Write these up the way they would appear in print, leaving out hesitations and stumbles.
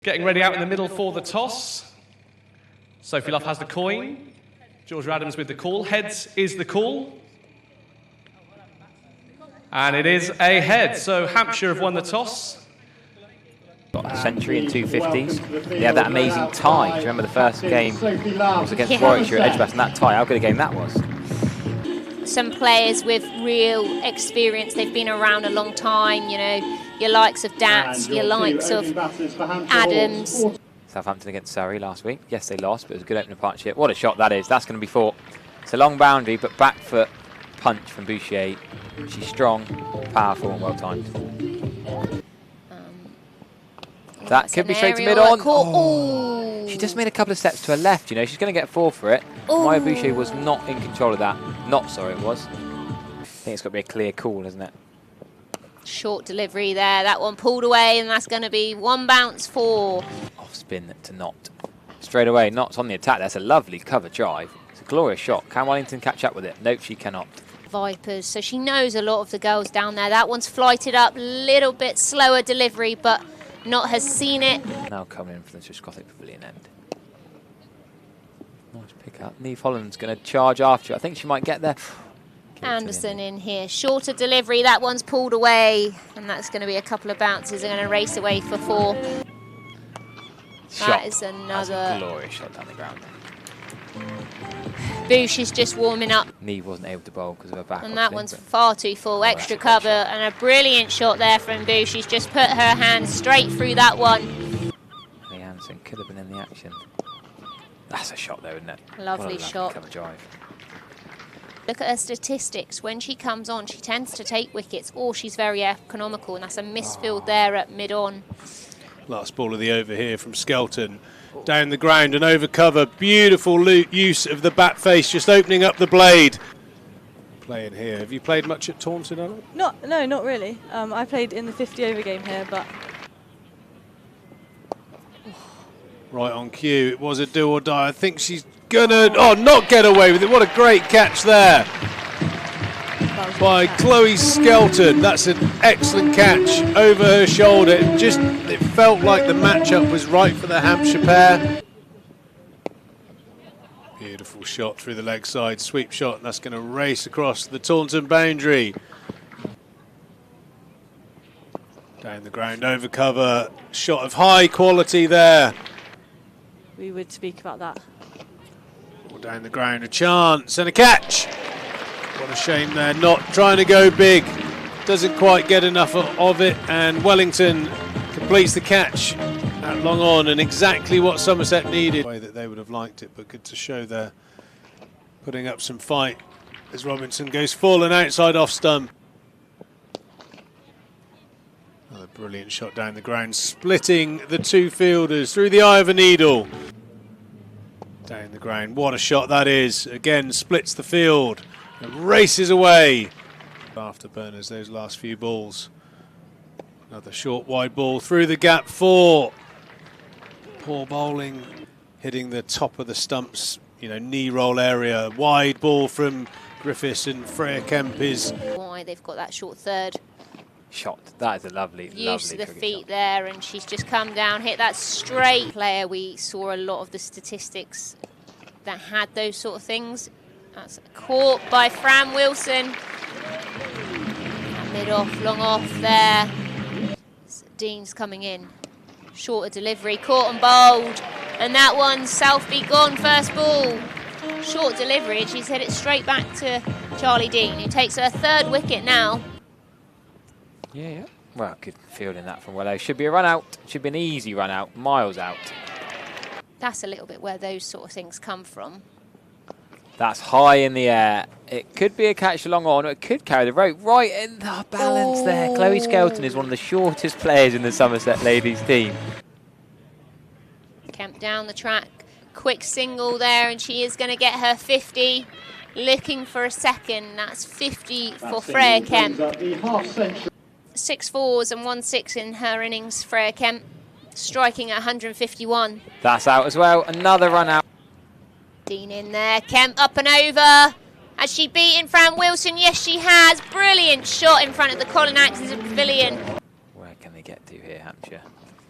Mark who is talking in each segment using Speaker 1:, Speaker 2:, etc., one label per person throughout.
Speaker 1: Getting ready out in the middle for the toss. Sophie Love has the coin. Georgia Adams with the call. Heads is the call. And it is a head. So Hampshire have won the toss.
Speaker 2: Got a century in 250s. They had that amazing tie. Do you remember the first game was against Warwickshire at Edgbaston? That tie, how good a game that was.
Speaker 3: Some players with real experience, they've been around a long time, you know, your likes of Dats, your likes of Adams.
Speaker 2: Southampton against Surrey last week. Yes, they lost, but it was a good opening partnership. What a shot that is. That's going to be fought. It's a long boundary, but back foot punch from Bouchier. She's strong, powerful, and well timed. That could be straight to mid-on. Oh. She just made a couple of steps to her left, you know. She's going to get 4 for it. Maya Bouchier was not in control of that. It was. I think it's got to be a clear call, isn't it?
Speaker 3: Short delivery there. That one pulled away, and that's going to be 1 bounce for.
Speaker 2: Off spin to Knott. Straight away, Knott's on the attack. That's a lovely cover drive. It's a glorious shot. Can Wellington catch up with it? Nope, she cannot.
Speaker 3: Vipers, so she knows a lot of the girls down there. That one's flighted up, little bit slower delivery, but Knott has seen it.
Speaker 2: Now coming in for the Swiss Gothic Pavilion end. Nice pick up. Neve Holland's going to charge after. I think she might get there.
Speaker 3: Anderson in here. Shorter delivery. That one's pulled away. And that's going to be a couple of bounces. They're going to race away for 4. That is another.
Speaker 2: That's a glorious shot down the ground.
Speaker 3: Boosh is just warming up.
Speaker 2: Neve wasn't able to bowl because of her back.
Speaker 3: And that one's far too full. Extra cover. And a brilliant shot there from Boosh. She's just put her hand straight through that one.
Speaker 2: Lee Anderson could have been in the action. That's a shot though, isn't it?
Speaker 3: Lovely shot.
Speaker 2: Cover drive.
Speaker 3: Look at her statistics. When she comes on, she tends to take wickets, or she's very economical, and that's a misfield there at mid-on.
Speaker 4: Last ball of the over here from Skelton. Down the ground and over cover. Beautiful use of the bat face, just opening up the blade. Playing here. Have you played much at Taunton, Anna?
Speaker 5: No, not really. I played in the 50 over game here, but...
Speaker 4: Right on cue. It was a do or die. I think she's gonna not get away with it. What a great catch there by Chloe Skelton. That's an excellent catch over her shoulder. It felt like the matchup was right for the Hampshire pair. Beautiful shot through the leg side, sweep shot, and that's going to race across the Taunton boundary. Down the ground, over cover, shot of high quality there.
Speaker 5: We would speak about that.
Speaker 4: Down the ground, a chance and a catch. What a shame they're not trying to go big. Doesn't quite get enough of it, and Wellington completes the catch at long on, and exactly what Somerset needed. The way that they would have liked it, but good to show they're putting up some fight as Robinson goes full and outside off stump. Another brilliant shot down the ground, splitting the 2 fielders through the eye of a needle. Down the ground, what a shot that is. Again, splits the field and races away. Afterburners, those last few balls. Another short wide ball through the gap 4. Poor bowling, hitting the top of the stumps, you know, knee roll area. Wide ball from Griffiths, and Freya Kemp is...
Speaker 3: Why they've got that short third.
Speaker 2: Shot. That is a lovely
Speaker 3: Use of the feet
Speaker 2: shot
Speaker 3: there, and she's just come down, hit that straight. Player, we saw a lot of the statistics that had those sort of things. That's caught by Fran Wilson. Mid off, long off there. Dean's coming in. Shorter delivery, caught and bowled. And that one, Southby gone, first ball. Short delivery, and she's hit it straight back to Charlie Dean, who takes her 3rd wicket now.
Speaker 2: Yeah. Well, good fielding that from Wello. Should be a run out. Should be an easy run out. Miles out.
Speaker 3: That's a little bit where those sort of things come from.
Speaker 2: That's high in the air. It could be a catch long on. It could carry the rope right in the balance there. Chloe Skelton is one of the shortest players in the Somerset ladies team.
Speaker 3: Kemp down the track. Quick single there, and she is going to get her 50. Looking for a second. That's 50 for Freya Kemp. 6 4s and 1 6 in her innings, Freya Kemp, striking at 151.
Speaker 2: That's out as well. Another run out.
Speaker 3: Dean in there. Kemp up and over. Has she beaten Fran Wilson? Yes, she has. Brilliant shot in front of the Colin Atkinson Pavilion.
Speaker 2: Where can they get to here, Hampshire?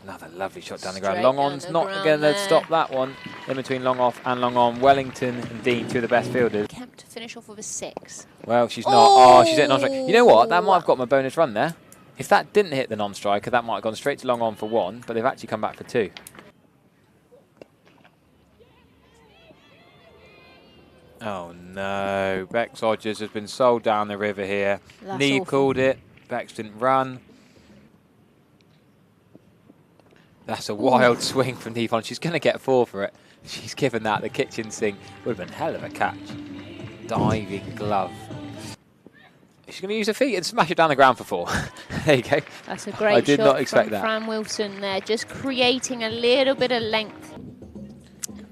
Speaker 2: Another lovely shot down the ground. Long on's not going to stop that one. In between long off and long on, Wellington and Dean, two of the best fielders.
Speaker 3: Kept to finish off with a 6.
Speaker 2: Well, she's not. Oh, she's hit non-strike. You know what? That might have got my bonus run there. If that didn't hit the non-striker, that might have gone straight to long on for 1, but they've actually come back for 2. Oh no, Bex Hodges has been sold down the river here. Neve called it, Bex didn't run. That's a wild swing from Neve on. She's going to get 4 for it. She's given that the kitchen sink. Would have been a hell of a catch. Diving glove. She's going to use her feet and smash it down the ground for 4. There you go.
Speaker 3: That's a great
Speaker 2: I did
Speaker 3: shot
Speaker 2: not expect
Speaker 3: from
Speaker 2: that.
Speaker 3: Fran Wilson there, just creating a little bbit of length.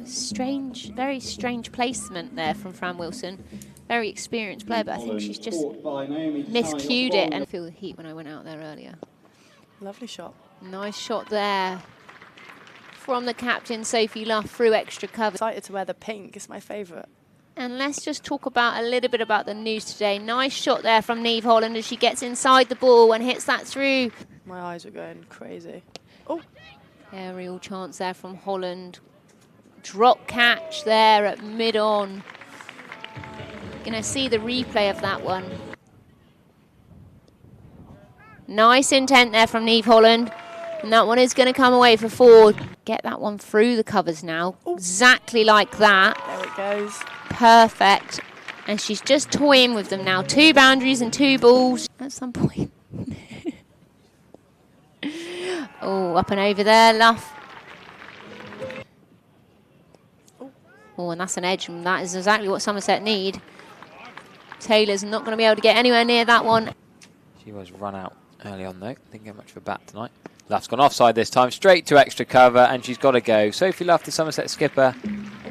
Speaker 3: Strange, very strange placement there from Fran Wilson. Very experienced player, but I think she's just miscued it and feel the heat when I went out there earlier.
Speaker 5: Lovely shot.
Speaker 3: Nice shot there from the captain, Sophie Luff, through extra cover.
Speaker 5: Excited to wear the pink. It's my favourite.
Speaker 3: And let's just talk about a little bit about the news today. Nice shot there from Neve Holland as she gets inside the ball and hits that through.
Speaker 5: My eyes are going crazy. Oh.
Speaker 3: Aerial chance there from Holland. Drop catch there at mid-on. Going to see the replay of that one. Nice intent there from Neve Holland. And that one is going to come away for 4. Get that one through the covers now. Ooh. Exactly like that.
Speaker 5: There it goes.
Speaker 3: Perfect. And she's just toying with them now. 2 boundaries and 2 balls at some point. Oh, up and over there, Luff. Oh, and that's an edge, and that is exactly what Somerset need. Taylor's not going to be able to get anywhere near that one.
Speaker 2: She was run out early on, though. Didn't get much of a bat tonight. Luff's gone offside this time, straight to extra cover, and she's got to go. Sophie Luff, the Somerset skipper,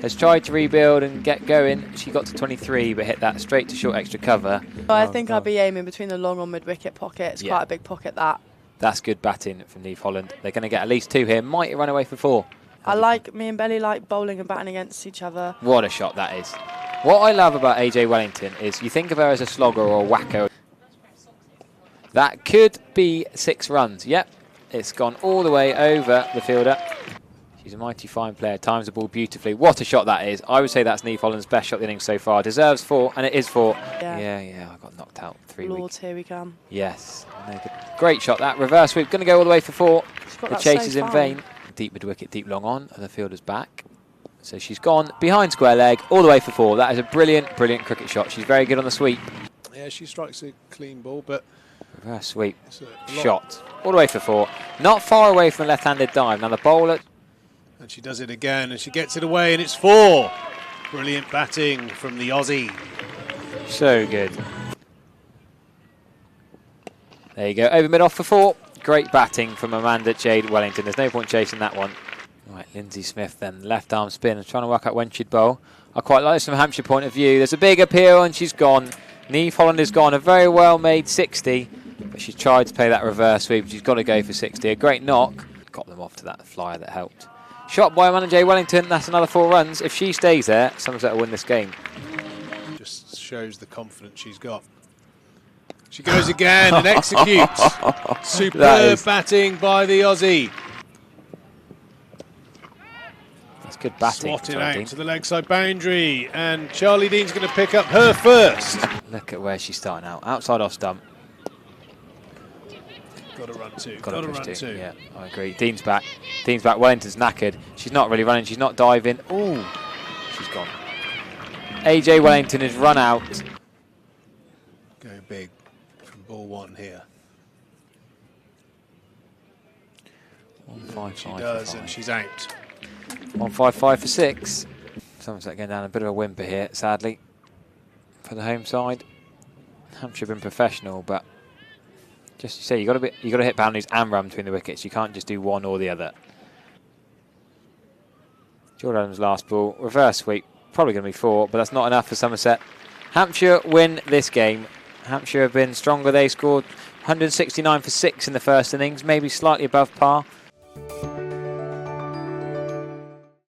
Speaker 2: has tried to rebuild and get going. She got to 23, but hit that straight to short extra cover.
Speaker 5: I think I'll be aiming between the long or mid-wicket pocket. It's quite a big pocket, that.
Speaker 2: That's good batting from Neve Holland. They're going to get at least 2 here. Might run away for 4.
Speaker 5: Me and Belly like bowling and batting against each other.
Speaker 2: What a shot that is. What I love about AJ Wellington is you think of her as a slogger or a whacker. That could be 6 runs. Yep, it's gone all the way over the fielder. She's a mighty fine player, times the ball beautifully. What a shot that is. I would say that's Neve Holland's best shot of the innings so far. Deserves 4, and it is 4. Yeah, I got knocked out 3 weeks.
Speaker 5: Lord, here we come.
Speaker 2: Yes. Great shot that. Reverse sweep, going to go all the way for 4. The chase is in vain. Deep mid-wicket, deep long on, and the fielder's back. So she's gone behind square leg, all the way for 4. That is a brilliant, brilliant cricket shot. She's very good on the sweep.
Speaker 4: Yeah, she strikes a clean ball, but...
Speaker 2: Reverse sweep, shot, all the way for 4. Not far away from a left-handed dive. Now the bowler...
Speaker 4: And she does it again, and she gets it away, and it's 4. Brilliant batting from the Aussie.
Speaker 2: So good. There you go, over mid-off for 4. Great batting from Amanda Jade Wellington. There's no point chasing that one. Right, Lindsay Smith then, left arm spin. I'm trying to work out when she'd bowl. I quite like this from a Hampshire point of view. There's a big appeal and she's gone. Neve Holland is gone. A very well made 60, but she's tried to play that reverse sweep. She's got to go for 60. A great knock. Got them off to that flyer that helped. Shot by Amanda Jade Wellington. That's another 4 runs. If she stays there, Somerset will win this game.
Speaker 4: Just shows the confidence she's got. She goes again and executes. Superb batting by the Aussie.
Speaker 2: That's good batting.
Speaker 4: Swatted out to the leg side boundary, and Charlie Dean's going to pick up her first.
Speaker 2: Look at where she's starting out. Outside off stump.
Speaker 4: Got to run 2.
Speaker 2: Got to push 2. Yeah, I agree. Dean's back. Dean's back. Wellington's knackered. She's not really running. She's not diving. Ooh, she's gone. AJ Wellington has run out.
Speaker 4: Going big. Ball 1 here.
Speaker 2: 155.
Speaker 4: She does, and she's out.
Speaker 2: 155 for 6. Somerset going down a bit of a whimper here, sadly, for the home side. Hampshire have been professional, but just to say, you got to hit boundaries and run between the wickets. You can't just do one or the other. Jordan Adams' last ball, reverse sweep, probably going to be 4, but that's not enough for Somerset. Hampshire win this game. Hampshire have been stronger. They scored 169 for 6 in the first innings, maybe slightly above par.